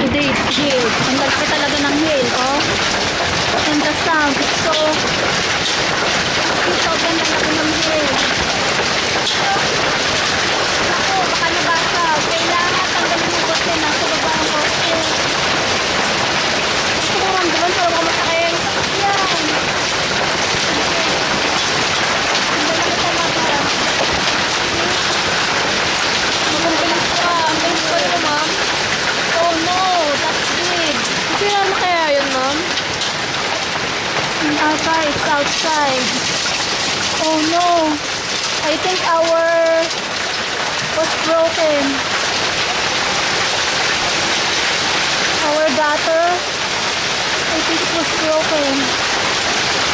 Today it's hail. Ang lalaki talaga ng hail, oh. And the sound, it's so sobrang lalaki ng hail. Ako, baka nabasa. Kailangan tanggalin yung kotse na sa baba ng kotse. Gusto ko ramdaman pero baka masakit. Yan. Ang lalaki talaga. Magumpilis ka. Ang bilis ko yun, ma'am. Oh no, that's big. Kasi ano kaya yun, ma'am? In our car, it's outside. Oh no, I think our was broken. Our gutter, I think it was broken.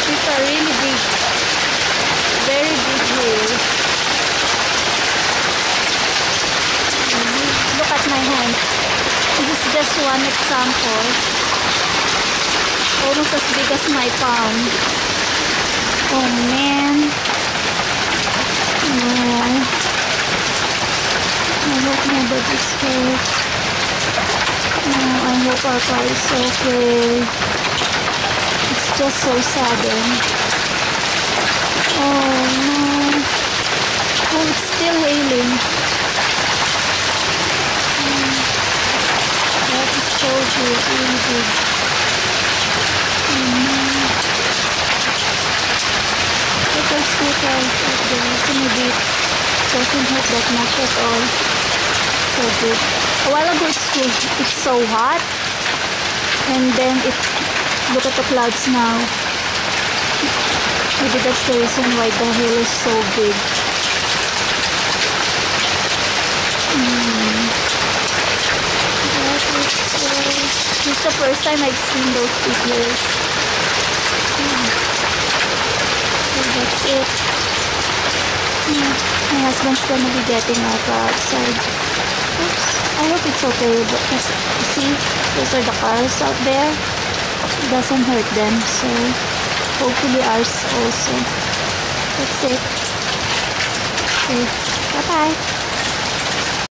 These are really big, very big here. Look at my hand. This is just one example. Almost as big as my palm. Oh man. Oh. I hope nobody's hurt. Oh, I hope our car is okay. It's just so sudden. Oh no. Oh, it's still hailing. That is so good, really good. Slippers up there, so maybe it doesn't hurt that much at all. So good. A while ago it's so hot, and then look at the clouds now. Maybe that's the reason why the hill is so big. This is the first time I've seen those big hills. That's it. My husband's gonna be getting our car outside. Oops. I hope it's okay, but see, those are the cars out there. It doesn't hurt them, so hopefully ours also. That's it. Okay, bye-bye.